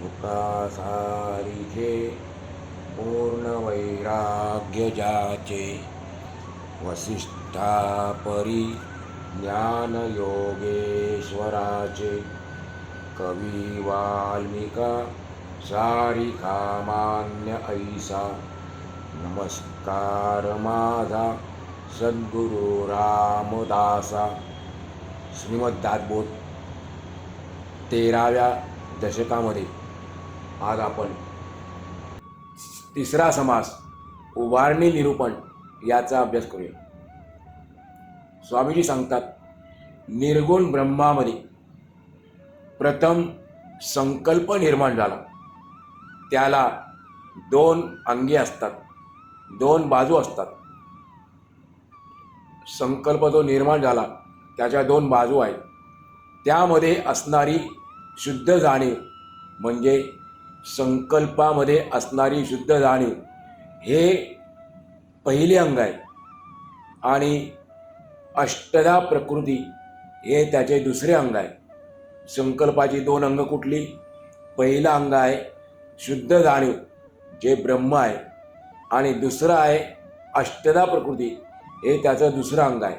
सुखासारिथे पूर्ण वैराग्य जाचे वसिष्ठापरी ज्ञान योगेश्वराचे कवी वाल्मिका सारिखा मान्य ऐसा नमस्कार माझा सद्गुरु रामदासा. श्रीमद्दासबोध 13व्या दशकामध्ये आज आपण तिसरा समास उभारणी निरूपण याचा अभ्यास करूया. स्वामीजी सांगतात, निर्गुण ब्रह्मामध्ये प्रथम संकल्प निर्माण झाला. त्याला दोन अंगे असतात, दोन बाजू असतात. संकल्प जो निर्माण झाला त्याच्या दोन बाजू आहेत. त्यामध्ये असणारी शुद्ध जाणीव म्हणजे संकल्पामध्ये असणारी शुद्ध जाणीव हे पहिले अंग आहे आणि अष्टधा प्रकृती हे त्याचे दुसरे अंग आहे. संकल्पाची दोन अंग कुठली? पहिलं अंग आहे शुद्ध जाणीव जे ब्रह्म आहे आणि दुसरं आहे अष्टधा प्रकृती हे त्याचं दुसरं अंग आहे.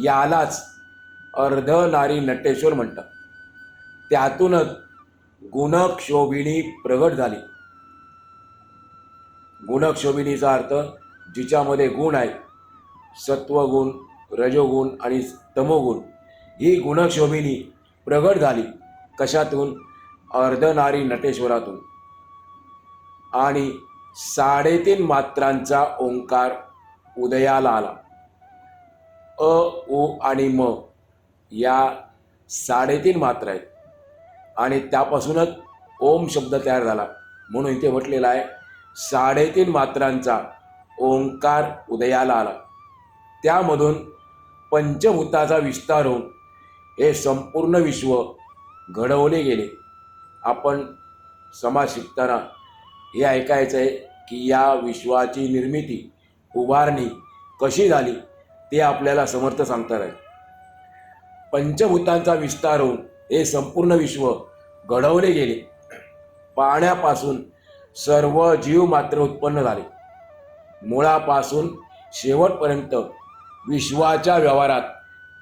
यालाच अर्धनारी नटेश्वर म्हणतात. त्यातूनच गुणक्षोभिणी प्रगट झाली. गुणक्षोभिणीचा अर्थ जिच्यामध्ये गुण आहे, सत्वगुण, रजोगुण आणि तमोगुण. ही गुणक्षोभिणी प्रगट झाली कशातून? अर्धनारी नटेश्वरातून. आणि 3.5 मात्रांचा ओंकार उदयाला आला. अ, उ आणि म या 3.5 मात्रा आहेत आणि त्यापासूनच ओम शब्द तयार झाला. म्हणून इथे म्हटलेलं आहे 3.5 मात्रांचा ओंकार उदयाला आला. त्यामधून पंचभूताचा विस्तार होऊन हे संपूर्ण विश्व घडवले गेले. आपण समाज शिकताना हे ऐकायचं आहे की या विश्वाची निर्मिती, उभारणी कशी झाली ते आपल्याला समर्थ सांगतात आहे. पंचभूतांचा विस्तार होऊन हे संपूर्ण विश्व घडवले गेले. पाण्यापासून सर्व जीव मात्र उत्पन्न झाले. मुळापासून शेवटपर्यंत विश्वाच्या व्यवहारात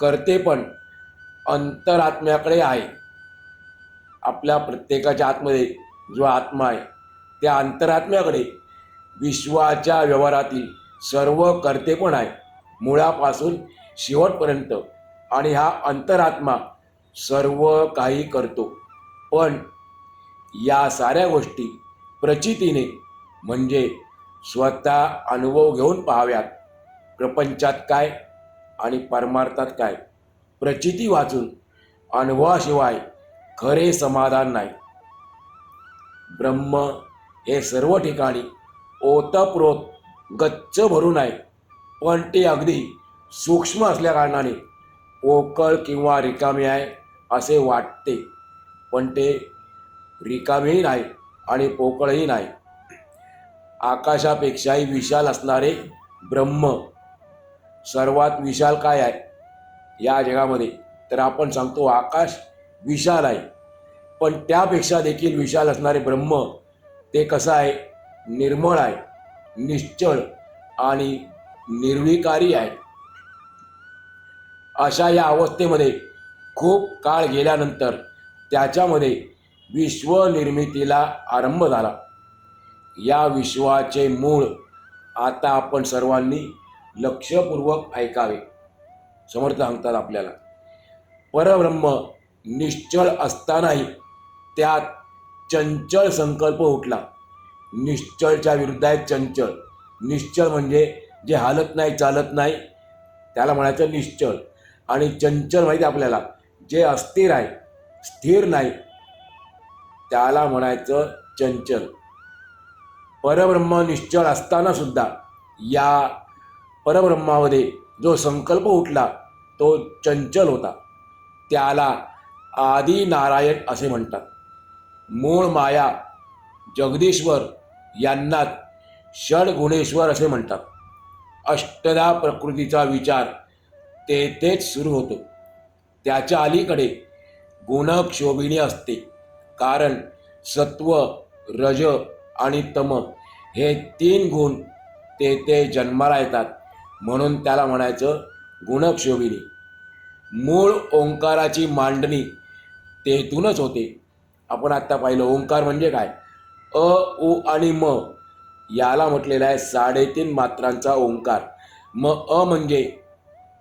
कर्तेपण अंतरात्म्याकडे आहे. आपल्या प्रत्येकाच्या आतमध्ये जो आत्मा आहे त्या अंतरात्म्याकडे विश्वाच्या व्यवहारातील सर्व कर्तेपण आहे, मुळापासून शेवटपर्यंत. आणि हा अंतरात्मा सर्व काही करतो. पण या साऱ्या गोष्टी प्रचितीने म्हणजे स्वतः अनुभव घेऊन पाहाव्यात. प्रपंचात काय आणि परमार्थात काय. प्रचिती वाचून अनुभवाशिवाय खरे समाधान नाही. ब्रह्म हे सर्व ठिकाणी ओतप्रोत गच्च भरून आहे, पण ते अगदी सूक्ष्म असल्या कारणाने पोकळ किंवा रिकामे आहे असे वाटते. पण ते रिकामेही नाही आणि पोकळही नाही. आकाशापेक्षाही विशाल असणारे ब्रह्म सर्वात विशाल काय आहे या जगामध्ये? तर आपण सांगतो आकाश विशाल आहे. पण त्यापेक्षा देखील विशाल असणारे ब्रह्म ते कसं आहे? निर्मळ आहे, निश्चळ आणि निर्विकारी आहे. अशा या अवस्थेमध्ये खूप काळ गेल्यानंतर त्याच्यामध्ये विश्वनिर्मितीला आरंभ झाला. या विश्वाचे मूळ आता आपण सर्वांनी लक्षपूर्वक ऐकावे. समर्थ सांगतात आपल्याला, परब्रह्म निश्चळ असतानाही त्यात चंचल संकल्प उठला. निश्चळच्या विरुद्ध आहे चंचल. निश्चळ म्हणजे जे हालत नाही, चालत नाही त्याला म्हणायचं निश्चळ. आणि चंचल माहिती आपल्याला, जे अस्थिर आहे, स्थिर नाही त्याला म्हणायचं चंचल. परब्रह्म निश्चळ असताना सुद्धा या परब्रह्मामध्ये जो संकल्प उठला तो चंचल होता. त्याला आदि नारायण असे म्हणतात. मूळ माया जगदीश्वर यांनाच षडगुणेश्वर असे म्हणतात. अष्टधा प्रकृतीचा विचार तेथेच सुरू होतो. त्याच्या अलीकडे गुणक्षोभिणी असते, कारण सत्व, रज आणि तम हे 3 गुण ते जन्माला येतात, म्हणून त्याला म्हणायचं गुणक्षोभिनी. मूळ ओंकाराची मांडणी तेथूनच होते. आपण आत्ता पाहिलं ओंकार म्हणजे काय. अ, उ आणि म याला म्हटलेला आहे 3.5 मात्रांचा ओंकार. मग अ म्हणजे,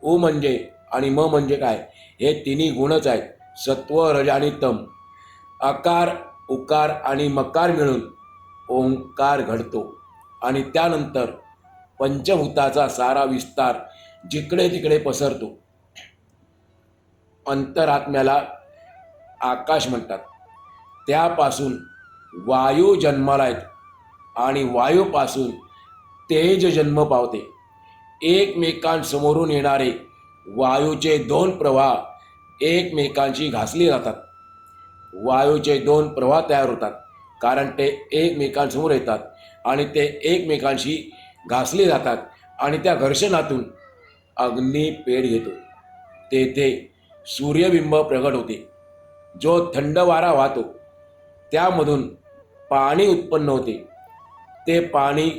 उ म्हणजे आणि म म्हणजे काय, हे तिन्ही गुणच आहेत, सत्व, रज आणि तम. अकार, उकार आणि मकार मिळून ओंकार घडतो आणि त्यानंतर पंचभूताचा सारा विस्तार जिकडे तिकडे पसरतो. अंतरात्म्याला आकाश म्हणतात. त्यापासून वायू जन्माला येतो आणि वायूपासून तेज जन्म पावते. एकमेकांसमोरून येणारे वायूचे 2 प्रवाह एकमेकांशी घासले जातात. वायूचे 2 प्रवाह तयार होतात कारण ते एकमेकांसमोर येतात आणि ते एकमेकांशी घासले जातात आणि त्या घर्षणातून अग्नी पेट घेतो. तेथे सूर्यबिंब प्रगट होते. जो थंड वारा वाहतो त्यामधून पाणी उत्पन्न होते. ते पाणी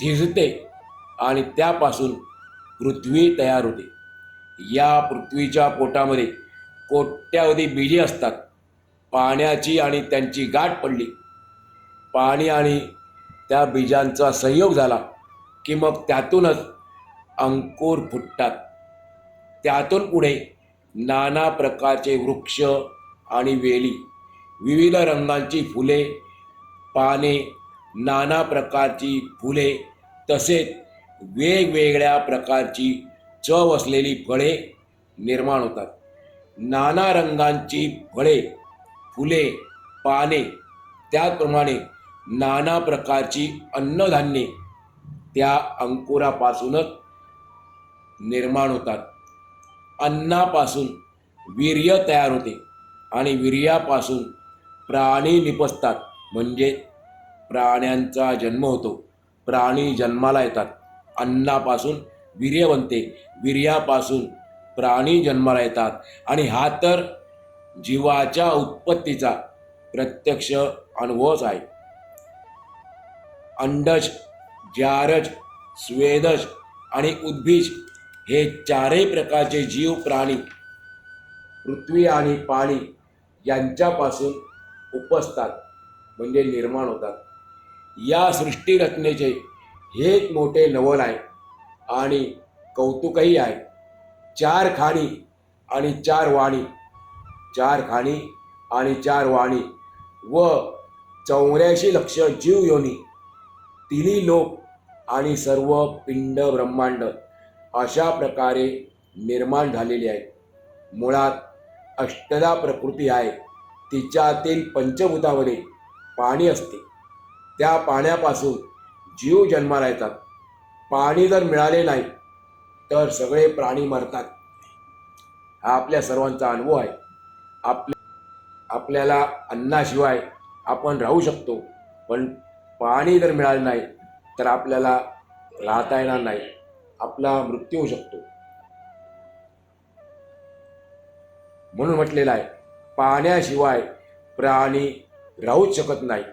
थिजते आणि त्यापासून पृथ्वी तयार होते. या पृथ्वीच्या पोटामध्ये कोट्यावधी बीजे असतात. पाण्याची आणि त्यांची गाठ पडली, पाणी आणि त्या बीजांचा संयोग झाला की मग त्यातूनच अंकुर फुटतात. त्यातून पुढे नाना प्रकारचे वृक्ष आणि वेली, विविध रंगांची फुले, पाने, नाना प्रकारची फुले, तसेच वेगवेगळ्या प्रकारची चव असलेली फळे निर्माण होतात. नाना रंगांची फळे, फुले, पाने, त्याचप्रमाणे नाना प्रकारची अन्नधान्ये त्या अंकुरापासूनच निर्माण होतात. अन्नापासून वीर्य तयार होते आणि वीर्यापासून प्राणी निपजतात, म्हणजे प्राण्यांचा जन्म होतो. प्राणी जन्माला येतात. अन्नापासून वीर्य बनते, वीर्यापासून प्राणी जन्माला येतात आणि हा तर जीवाच्या उत्पत्तीचा प्रत्यक्ष अनुभवच आहे. अंडज, जारज, स्वेदज आणि उद्भिज हे 4ही प्रकारचे जीव प्राणी पृथ्वी आणि पाणी यांच्यापासून उपजतात, म्हणजे निर्माण होतात. या सृष्टी रचनेचे हे एक मोठे नवल आहे आणि कौतुकही आहे. 4 खाणी आणि 4 वाणी, 4 खाणी आणि 4 वाणी व 84 लक्ष जीव योनी, तिन्ही लोक आणि सर्व पिंड ब्रह्मांड अशा प्रकारे निर्माण झालेले आहेत. मुळात अष्टदा प्रकृती आहे. तिच्यातील पंचभूतामध्ये पाणी असते. त्या पाण्यापासून जीव जन्माला येतात. पाणी जर मिळाले नाही तर सगळे प्राणी मरतात. हा आपल्या सर्वांचा अनुभव आहे. आपल्याला अन्नाशिवाय आपण राहू शकतो, पण पाणी जर मिळालं नाही तर आपल्याला राहता येणार नाही, आपला मृत्यू होऊ शकतो. म्हणून म्हटलेलं आहे, पाण्याशिवाय प्राणी राहूच शकत नाही.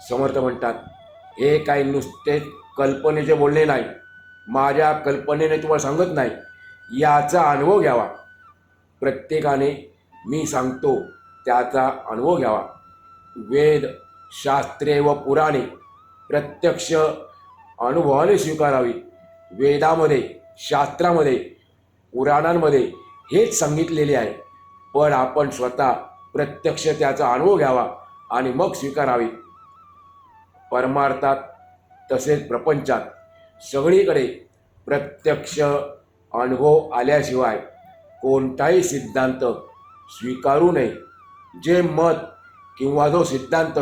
समर्थ म्हणतात, हे काही नुसते कल्पनेचे बोलणे नाही, माझ्या कल्पनेने तुम्हाला सांगत नाही, याचा अनुभव घ्यावा. प्रत्येकाने मी सांगतो त्याचा अनुभव घ्यावा. वेद, शास्त्रे व पुराणे प्रत्यक्ष अनुभवाने स्वीकारावी. वेदामध्ये, शास्त्रामध्ये, पुराणांमध्ये हेच सांगितलेले आहे, पण आपण स्वतः प्रत्यक्ष त्याचा अनुभव घ्यावा आणि मग स्वीकारावी. परमार्थात तसेच प्रपंचात सगळीकडे प्रत्यक्ष अनुभव आल्याशिवाय कोणताही सिद्धांत स्वीकारू नये. जे मत किंवा जो सिद्धांत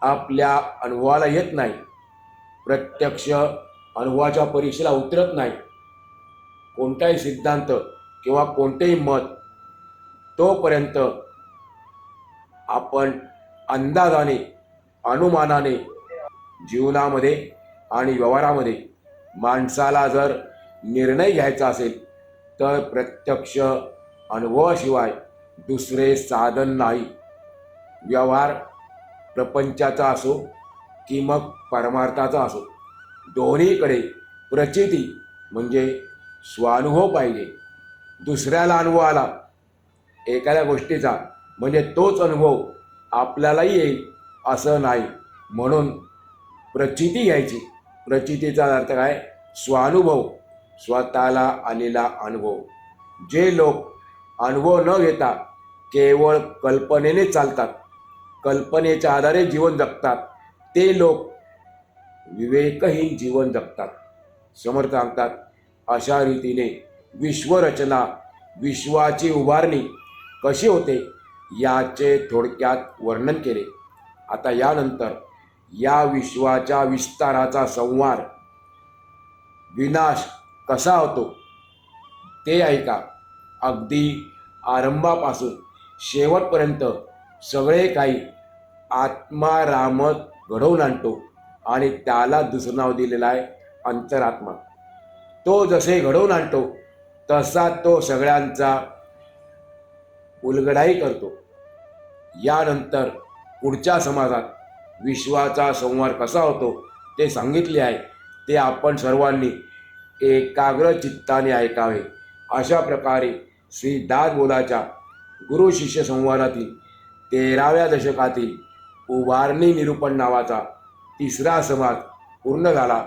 आपल्या अनुभवाला येत नाही, प्रत्यक्ष अनुभवाच्या परीक्षेला उतरत नाही, कोणताही सिद्धांत किंवा कोणतेही मत, तोपर्यंत आपण अंदाजाने, अनुमानाने जीवनामध्ये आणि व्यवहारामध्ये माणसाला जर निर्णय घ्यायचा असेल तर प्रत्यक्ष अनुभवाशिवाय दुसरे साधन नाही. व्यवहार प्रपंचाचा असो की मग परमार्थाचा असो, दोन्हीकडे प्रचिती म्हणजे स्वानुभव पाहिजे. दुसऱ्याला अनुभव आला एखाद्या गोष्टीचा म्हणजे तोच अनुभव आपल्यालाही येईल असं नाही, म्हणून प्रचिती घ्यायची. प्रचितीचा अर्थ काय? स्वानुभव, स्वतःला आलेला अनुभव. जे लोक अनुभव न घेता केवळ कल्पनेने चालतात, कल्पनेच्या आधारे जीवन जगतात, ते लोक विवेकहीन जीवन जगतात. समर्थ सांगतात, अशा रीतीने विश्वरचना, विश्वाची उभारणी कशी होते याचे थोडक्यात वर्णन केले. आता यानंतर या विश्वाच्या विस्ताराचा संहार, विनाश कसा होतो ते ऐका. अगदी आरंभापासून शेवटपर्यंत सगळे काही आत्मा रामत घडवून आणतो आणि त्याला दुसरं नाव दिलेलं आहे अंतरात्मा. तो जसे घडवून आणतो तसा तो सगळ्यांचा उलगडाही करतो. यानंतर पुढच्या समाजात विश्वाचा संहार कसा होतो ते सांगितले आहे. ते आपण सर्वांनी एकाग्र चित्ताने ऐकावे. अशा प्रकारे श्री दासबोधाच्या गुरु शिष्य संवादातील 13व्या दशकातील उभारणी निरूपण नावाचा 3रा समाज पूर्ण झाला.